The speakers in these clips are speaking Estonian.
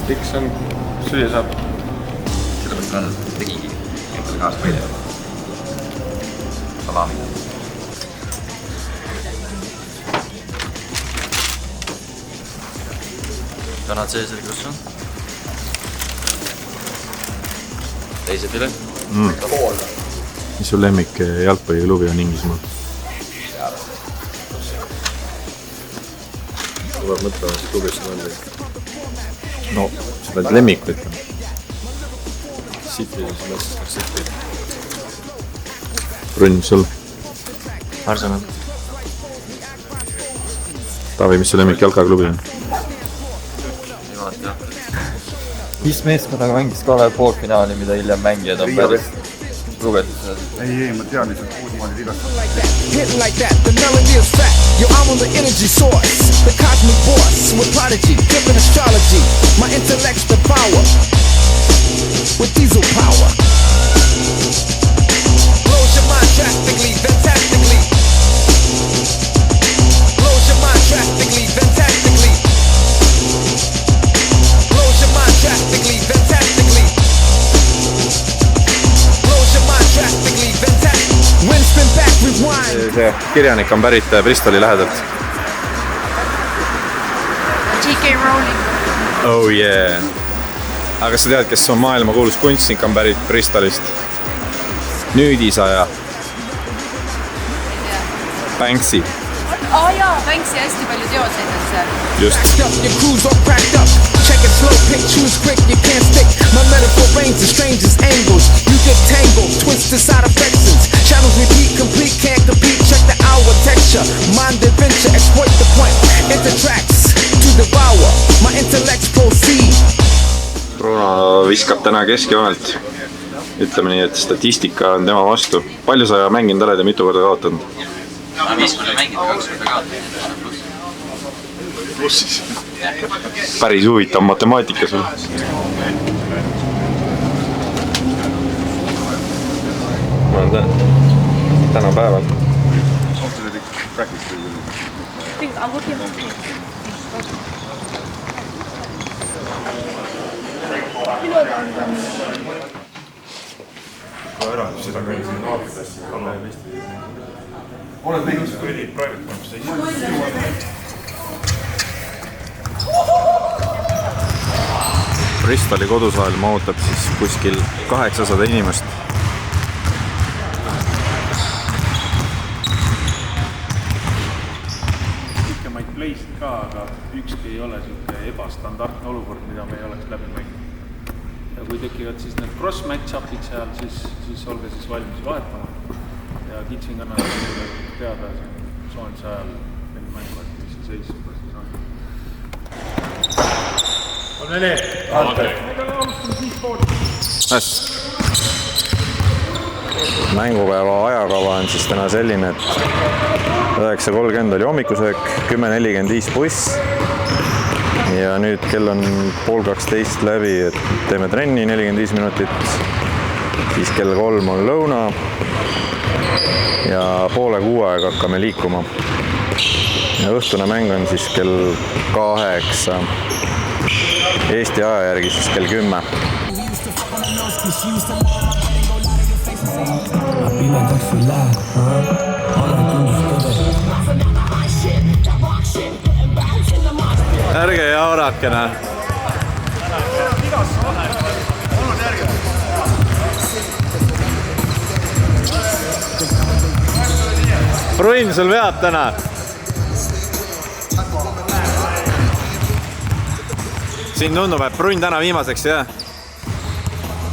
Miks on süüa saab? Sellepärast kaasas tegigi endale kaasa võide. Salami. Kanad sees, kus on? Teised üle? Mis su lemmik jalgpalliklubi on Inglismaal? Tuleb mõtlema, mis klubis on olnud. No, sa pead lemmik ütlema. City, Manchester City. Brünn, mis sul? Arsenal. Taavi, mis su lemmik jalgpalliklubi on? Jumat jah. Mis meeskonnaga mängis ka poolfinaali, mida hiljem mängijad on päris lugetud seda? Ei, ma tean lihtsalt Uusmaali vigast. Hitting like that, the melody is fat. Yo, I'm on the energy source, the cosmic force with prodigy, driven astrology. My intellect's the power with diesel power. Blows your mind drastically, fantastically. Blows your mind drastically, fantastically. Blows your mind drastically, fantastically. Blows your mind drastically, fantastically. Wind spin back, rewind. See kirjanik on pärit Bristoli lähedalt. J.K. Rowling. Oh yeah. Aga sa tead, kes on maailmakuulus kunstnik, on pärit Bristolist? Nüüdisaja. Banksy. Jaa, Banksy hästi palju teoseid on seal. Just. Your crew's all cracked up. Check it slow, pick, choose quick, you can't stick. My metaphor range the strangest angles. You get tangled, twisted side affections. Channels repeat, complete, can't compete. Check the hour texture, mind adventure, exploit the point. Enter tracks to devour. My intellects proceed. Bruno viskab täna keskjoonelt. Ütleme nii, et statistika on tema vastu. Palju sa mänginud oled ja mitu korda kaotanud? Ma 5 korda mängid, 2 korda kaotanud. Plus siis. Päris huvitav matemaatika sul. Ma olen täna päeval. Seda kõige naabritest oled näinud seda kõige private conversation? Bristoli kodusaal mahutab siis kuskil 800 inimest. Pikemaid playsid ka, aga ükski ei ole selline ebastandardne olukord, mida me ei oleks läbi mänginud. Ja kui tekivad siis need cross-match-upid seal, siis olge siis valmis vahetama. Ja Kitsin kannab teada soonise ajal enne mänguvad, mis see seis juba siis on. On veel ees? Hästi. Mängupäeva ajakava on siis täna selline, et 9.30 oli hommikusöök, 10.45 buss. Ja nüüd kell on 11:30 läbi, et teeme trenni 45 minutit. Siis kell 3 on lõuna. Ja 5:30 hakkame liikuma. Ja õhtune mäng on siis kell 8. Eesti aja järgi siis kell 10. Ärge jaurakene. Bruin, sul veab täna. Siin tundub, et Bruin täna viimaseks, jah?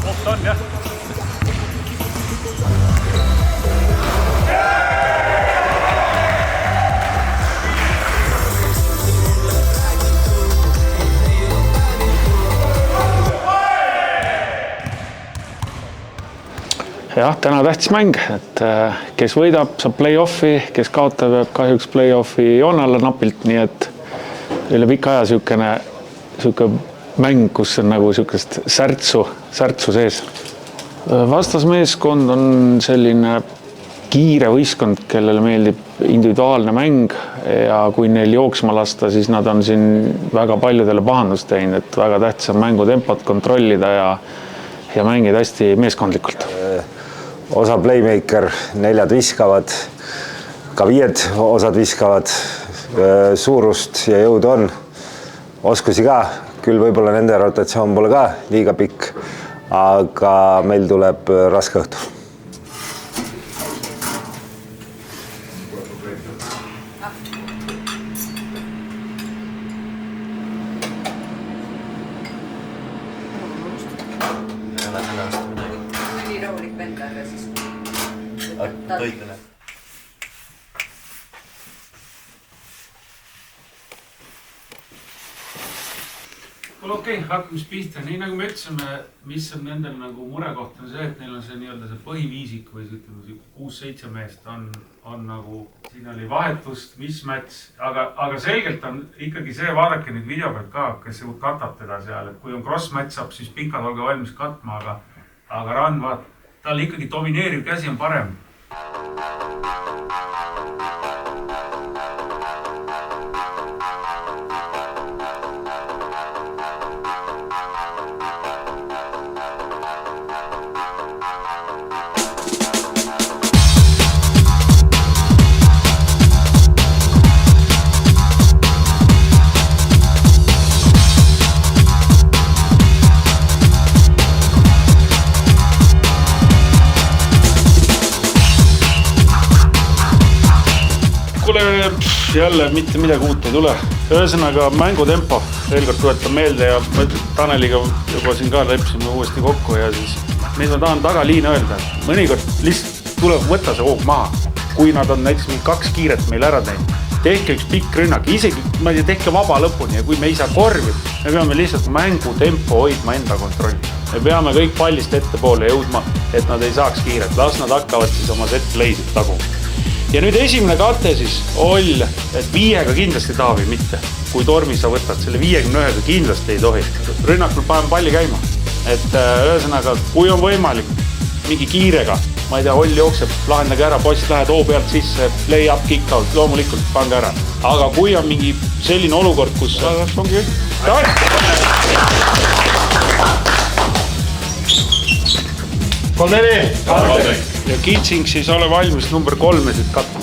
Oht on, jah. Jah, täna tähtis mäng, et kes võidab, saab play-offi, kes kaotab, jääb kahjuks play-offi joone alla napilt, nii et üle pika aja siuke mäng, kus on nagu siukest särtsu sees. Vastasmeeskond on selline kiire võistkond, kellele meeldib individuaalne mäng ja kui neil jooksma lasta, siis nad on siin väga paljudele pahandust teinud, et väga tähtis on mängutempot kontrollida ja mängida hästi meeskondlikult. Osa playmaker, 4 viskavad, ka 5 osad viskavad, suurust ja jõud on, oskusi ka, küll võib-olla nende rotatsioon pole ka liiga pikk, aga meil tuleb raske õhtu. Okei, hakkame pihta. Nii nagu me ütlesime, mis on nendel nagu murekoht on see, et neil on see nii-öelda see põhiviisik või 6-7 meest on nagu, siin oli vahetust, mismatch, aga selgelt on ikkagi see, vaadake nüüd video pealt ka, kes katab teda seal, et kui on cross match-up, siis pikad olge valmis katma, aga Run, vaat, tal ikkagi domineeriv käsi on parem. Jälle mitte midagi uut ei tule. Ühesõnaga mängutempo, veel kord tuletan meelde ja Taneliga juba siin ka lepsime uuesti kokku ja siis mis ma tahan tagaliin öelda, et mõnikord lihtsalt tuleb võtta see hoog maha. Kui nad on näiteks 2 kiiret meil ära teinud, tehke üks pikk rünnak, isegi ma ei tea, tehke vaba lõpuni ja kui me ei saa korvi, me peame lihtsalt mängutempo hoidma enda kontrolli. Me peame kõik pallist ettepoole jõudma, et nad ei saaks kiiret. Las nad hakkavad siis oma set playsid taguma. Ja nüüd esimene kate siis, Oll, et 5-ga kindlasti Taavi mitte. Kui tormi sa võtad, selle 51-ga kindlasti ei tohi. Rünnakul paneme palli käima. Et ühesõnaga, kui on võimalik mingi kiirega, ma ei tea, Oll jookseb, lahendage ära, poisid lähed O pealt sisse, play up, kick out, loomulikult pange ära. Aga kui on mingi selline olukord, kus ongi Kolneri! Ja Kitsing siis ole valmis number 3 siit katma.